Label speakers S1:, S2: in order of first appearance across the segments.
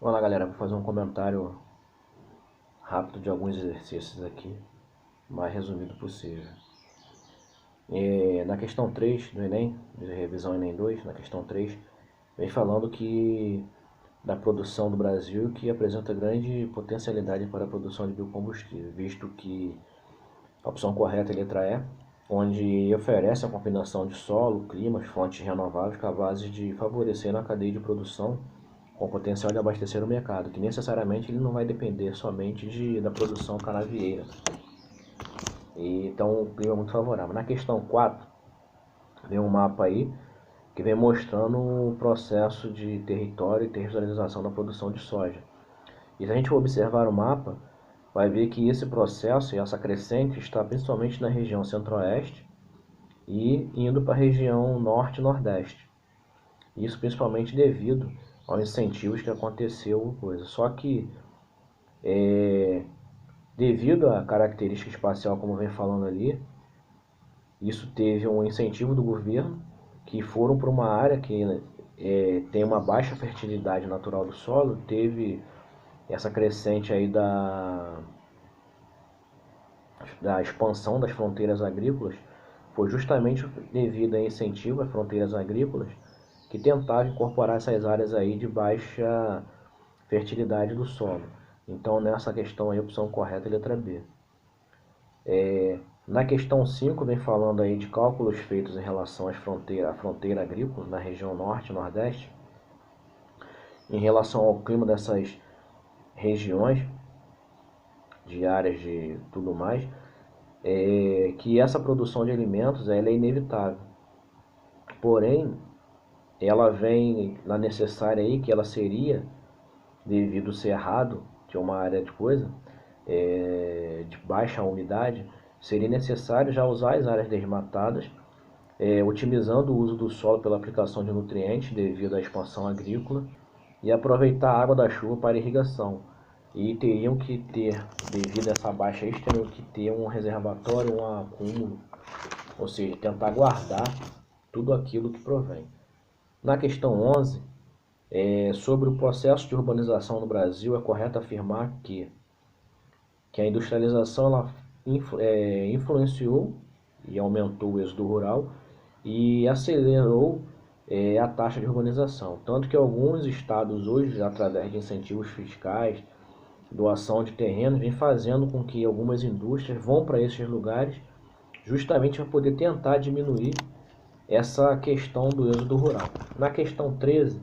S1: Olá galera, vou fazer um comentário rápido de alguns exercícios aqui, mais resumido possível. Na questão 3 do Enem, de revisão Enem 2, na questão 3, vem falando que da produção do Brasil que apresenta grande potencialidade para a produção de biocombustível, visto que a opção correta é a letra E, onde oferece a combinação de solo, clima, fontes renováveis capazes de favorecer na cadeia de produção com potencial de abastecer o mercado, que necessariamente ele não vai depender somente da produção canavieira. Então o clima é muito favorável. Na questão 4, vem um mapa aí que vem mostrando o processo de território e territorialização da produção de soja. E se a gente observar o mapa, vai ver que esse processo e essa crescente está principalmente na região centro-oeste e indo para a região norte e nordeste. Isso principalmente devido aos incentivos que aconteceu coisa. Só que devido à característica espacial, como vem falando ali, isso teve um incentivo do governo que foram para uma área que tem uma baixa fertilidade natural do solo, teve essa crescente aí da expansão das fronteiras agrícolas, foi justamente devido a incentivo às fronteiras agrícolas que tentavam incorporar essas áreas aí de baixa fertilidade do solo. Então nessa questão aí a opção correta é a letra B. Na questão 5 vem falando aí de cálculos feitos em relação à fronteira agrícola na região norte e nordeste, em relação ao clima dessas regiões, de áreas de tudo mais, que essa produção de alimentos ela é inevitável. Porém, ela vem na necessária aí que ela seria, devido ao cerrado, que é uma área de coisa, de baixa umidade, seria necessário já usar as áreas desmatadas, otimizando o uso do solo pela aplicação de nutrientes devido à expansão agrícola e aproveitar a água da chuva para irrigação. E teriam que ter, devido a essa baixa, eles teriam que ter um reservatório, um acúmulo, ou seja, tentar guardar tudo aquilo que provém. Na questão 11, sobre o processo de urbanização no Brasil, é correto afirmar que a industrialização ela influenciou e aumentou o êxodo rural e acelerou a taxa de urbanização. Tanto que alguns estados hoje, através de incentivos fiscais, doação de terrenos, vem fazendo com que algumas indústrias vão para esses lugares justamente para poder tentar diminuir essa questão do êxodo rural. Na questão 13,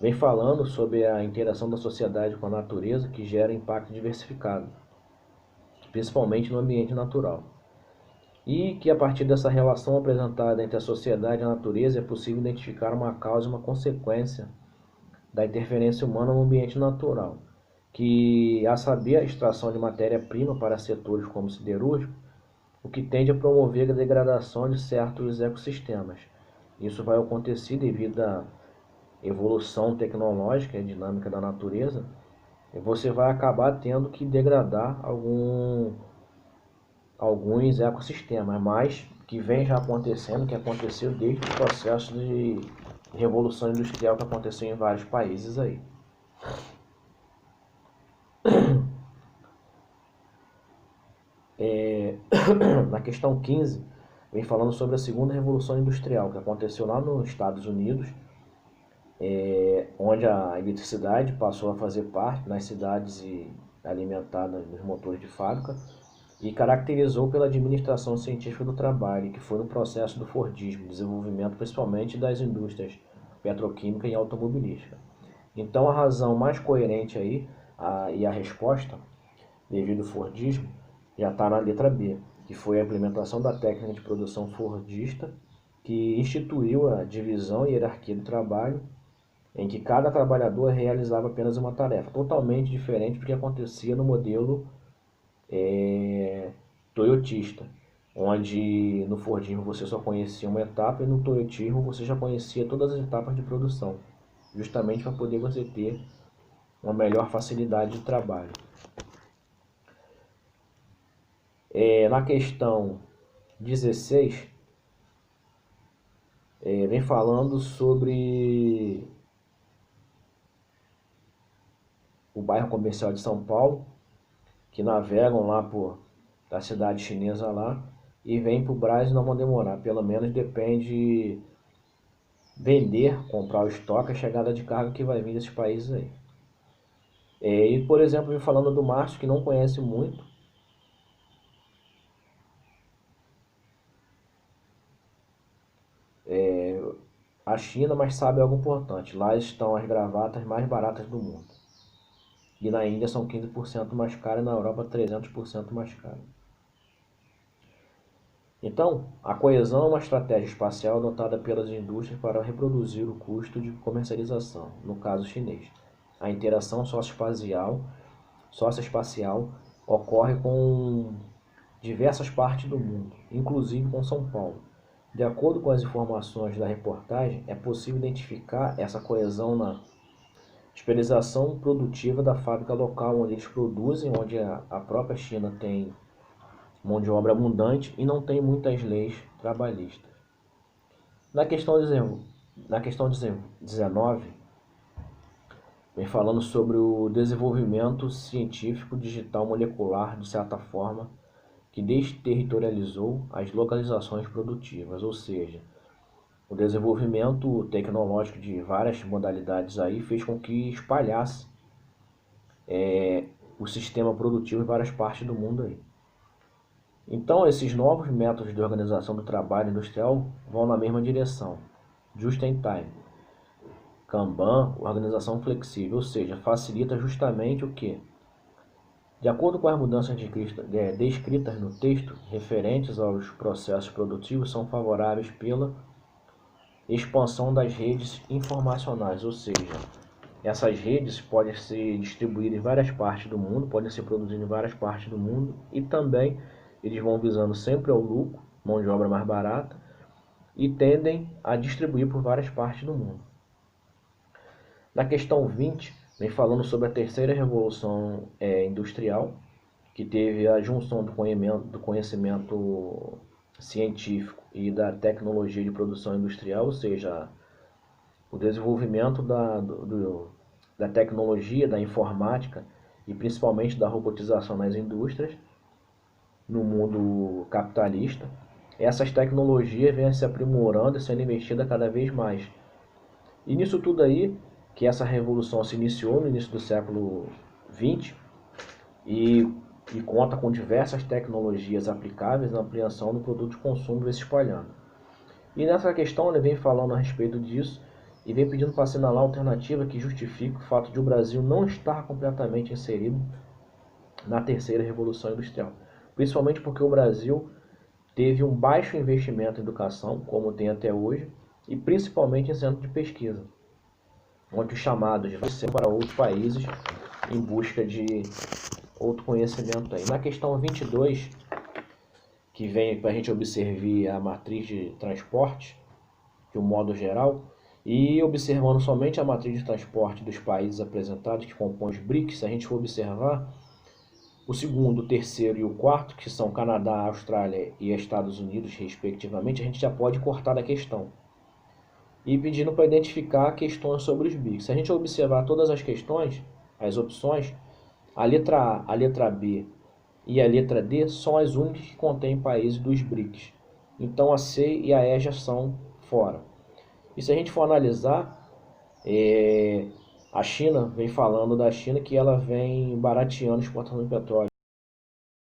S1: vem falando sobre a interação da sociedade com a natureza que gera impacto diversificado, principalmente no ambiente natural. E que a partir dessa relação apresentada entre a sociedade e a natureza é possível identificar uma causa e uma consequência da interferência humana no ambiente natural, que a saber a extração de matéria-prima para setores como siderúrgico, o que tende a promover a degradação de certos ecossistemas. Isso vai acontecer devido à evolução tecnológica e dinâmica da natureza, e você vai acabar tendo que degradar alguns ecossistemas, mas que vem já acontecendo, que aconteceu desde o processo de revolução industrial que aconteceu em vários países aí. Na questão 15, vem falando sobre a segunda revolução industrial, que aconteceu lá nos Estados Unidos, onde a eletricidade passou a fazer parte nas cidades e alimentada nos motores de fábrica, e caracterizou pela administração científica do trabalho, que foi no processo do Fordismo, desenvolvimento principalmente das indústrias petroquímica e automobilística. Então a razão mais coerente aí e a resposta, devido ao Fordismo, já está na letra B, que foi a implementação da técnica de produção fordista, que instituiu a divisão e hierarquia do trabalho, em que cada trabalhador realizava apenas uma tarefa, totalmente diferente do que acontecia no modelo toyotista, onde no Fordismo você só conhecia uma etapa e no toyotismo você já conhecia todas as etapas de produção, justamente para poder você ter uma melhor facilidade de trabalho. Na questão 16, vem falando sobre o bairro comercial de São Paulo, que navegam lá da cidade chinesa lá e vêm para o Brasil, não vão demorar. Pelo menos depende vender, comprar o estoque, a chegada de carga que vai vir desses países aí. E, por exemplo, falando do Márcio, que não conhece muito, a China, mas sabe algo importante. Lá estão as gravatas mais baratas do mundo. E na Índia são 15% mais caras e na Europa 300% mais caras. Então, a coesão é uma estratégia espacial adotada pelas indústrias para reproduzir o custo de comercialização, no caso chinês. A interação socioespacial ocorre com diversas partes do mundo, inclusive com São Paulo. De acordo com as informações da reportagem, é possível identificar essa coesão na especialização produtiva da fábrica local onde eles produzem, onde a própria China tem mão de obra abundante e não tem muitas leis trabalhistas. Na questão 19, vem falando sobre o desenvolvimento científico digital molecular, de certa forma, que desterritorializou as localizações produtivas, ou seja, o desenvolvimento tecnológico de várias modalidades aí fez com que espalhasse o sistema produtivo em várias partes do mundo aí. Então, esses novos métodos de organização do trabalho industrial vão na mesma direção. Just in time. Kanban, organização flexível, ou seja, facilita justamente o que? De acordo com as mudanças descritas no texto, referentes aos processos produtivos, são favoráveis pela expansão das redes informacionais, ou seja, essas redes podem ser distribuídas em várias partes do mundo, podem ser produzidas em várias partes do mundo e também eles vão visando sempre ao lucro, mão de obra mais barata, e tendem a distribuir por várias partes do mundo. Na questão 20, vem falando sobre a terceira revolução industrial, que teve a junção do conhecimento científico e da tecnologia de produção industrial, ou seja, o desenvolvimento da tecnologia, da informática e principalmente da robotização nas indústrias, no mundo capitalista. Essas tecnologias vêm se aprimorando e sendo investidas cada vez mais. E nisso tudo aí, que essa revolução se iniciou no início do século XX e conta com diversas tecnologias aplicáveis na ampliação do produto de consumo e se espalhando. E nessa questão ele vem falando a respeito disso e vem pedindo para assinalar alternativa que justifique o fato de o Brasil não estar completamente inserido na terceira revolução industrial. Principalmente porque o Brasil teve um baixo investimento em educação, como tem até hoje, e principalmente em centro de pesquisa, onde os chamados vão ser para outros países em busca de outro conhecimento aí. Na questão 22, que vem para a gente observar a matriz de transporte, de um modo geral, e observando somente a matriz de transporte dos países apresentados que compõem os BRICS, se a gente for observar, o segundo, o terceiro e o quarto, que são Canadá, Austrália e Estados Unidos, respectivamente, a gente já pode cortar da questão. E pedindo para identificar questões sobre os BRICS. Se a gente observar todas as questões, as opções, a letra A, a letra B e a letra D são as únicas que contêm países dos BRICS. Então a C e a E já são fora. E se a gente for analisar, a China vem falando da China que ela vem barateando a exportação de petróleo.